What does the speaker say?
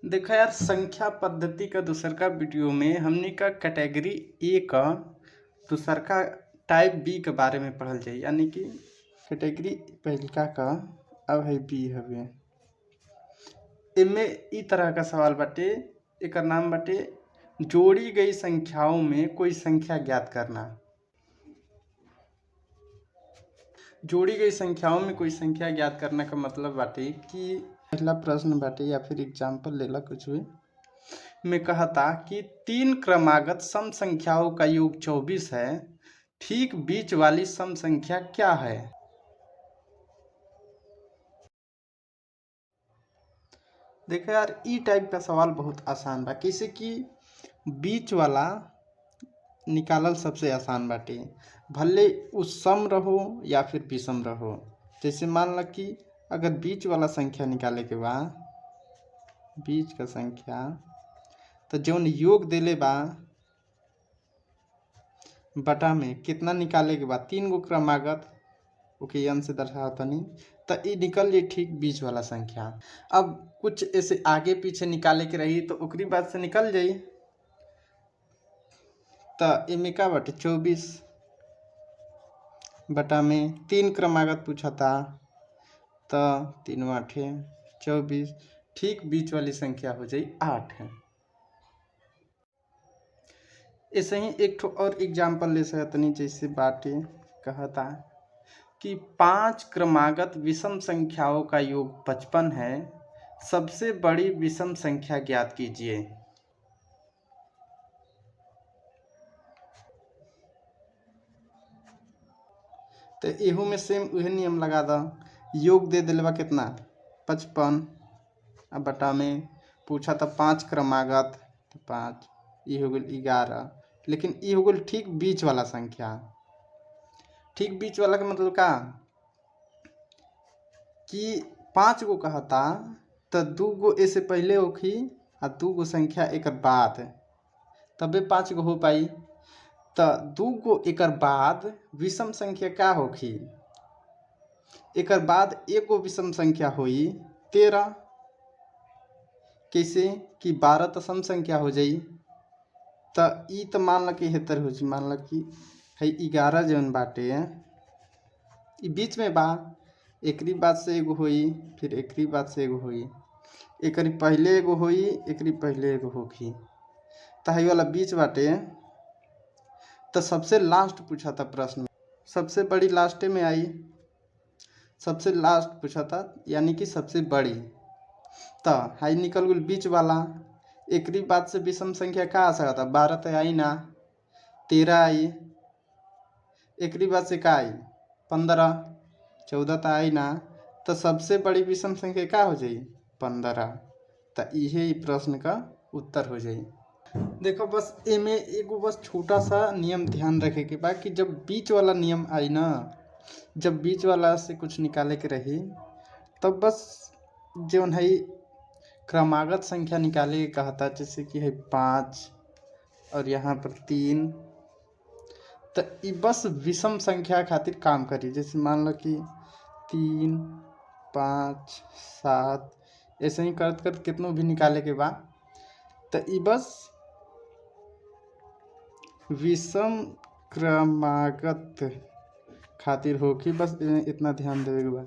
देखा यार, संख्या पद्धति का दूसरका वीडियो में हमनी का कैटेगरी ए का दूसरका टाइप बी के बारे में पढ़ल जाई। यानी कि कैटेगरी पहिलका का अब है बी हवे। इनमें ई तरह का सवाल बाटे, एकर नाम बाटे जोड़ी गई संख्याओं में कोई संख्या ज्ञात करना। जोड़ी गई संख्याओं में कोई संख्या ज्ञात करने का मतलब बाटे कि पहला प्रश्न बाटे या फिर एग्जाम्पल लेला कुछ भी में कहा था कि 3 क्रमागत सम संख्याओं का योग 24 है, ठीक बीच वाली सम संख्या क्या है। देखो यार, ई टाइप का सवाल बहुत आसान बा, कैसे कि बीच वाला निकालल सबसे आसान बाटे, भले उ सम रहो या फिर विषम रहो। जैसे मान ला कि अगर बीच वाला संख्या निकाले के बा, बीच का संख्या तो जौन योग देले बा बटा में कितना निकाले के बाद 3 गो क्रमागत ओके एन से दर्शावतनी तो ये निकल जाए ठीक बीच वाला संख्या। अब कुछ ऐसे आगे पीछे निकाले के रही तो ओकरी बात से निकल जाई। तो इनमें का बटे 24 बटा में 3 क्रमागत पूछा था तो 3 8 24, ठीक बीच वाली संख्या हो जाई 8 है। ऐसे ही एक ठो और एग्जाम्पल ले सकतनी, जैसे बाटे कहा था कि 5 क्रमागत विषम संख्याओं का योग 55 है, सबसे बड़ी विषम संख्या ज्ञात कीजिए। तो एहू में सेम वही नियम लगा दा, योग दे दिले बा कितना 55, अब बटा में पूछा था 5 क्रमागत तो 5, ये हो गल 11, लेकिन ये हो गल ठीक बीच वाला संख्या। ठीक बीच वाला का मतलब का कि 5 गो कहता तो 2 गो ऐसे पहले होखी और 2 गो संख्या एक बाद, तबे 5 गो हो पाई। तो 2 गो एक बाद विषम संख्या का होखी, एक बाद एक गो विषम संख्या हुई 13। कैसे कि 12 तो सम संख्या हो जाई। तो ई तो मान ला कि हेतर हो जाई, मान ला कि है 11 जौन बाटे ई बीच में बा, एकरी बाद से एगो होई, फिर एकरी बाद से एगो होई, एकरी पहले एगो होई, एकरी पहले एगो होखी, तो है वाला बीच बाटे। तो सबसे लास्ट पूछा था प्रश्न, सबसे बड़ी लास्ट में आई, सबसे लास्ट पूछा था यानी कि सबसे बड़ी। तो हाई निकल गई बीच वाला, एकरी बाद से विषम संख्या का आ सकता, 12 तो आई ना, 13 आई, एकरी बाद से का आई 15, 14 तो आई ना, तो सबसे बड़ी विषम संख्या का हो जाई 15। तो यही प्रश्न का उत्तर हो जाई। देखो बस एमे एगो बस छोटा सा नियम ध्यान रखे के बा कि जब बीच वाला नियम आई ना, जब बीच वाला से कुछ निकाले के रही तब बस जौन है क्रमागत संख्या निकाले के कहता, जैसे कि है 5 और यहाँ पर 3, तो ये बस विषम संख्या खातिर काम करी। जैसे मान लो कि 3 5 7 ऐसे ही करत करत कितनों भी निकाले के बाद तो ये बस विषम क्रमागत खातिर हो कि बस इतना ध्यान देवे के बा।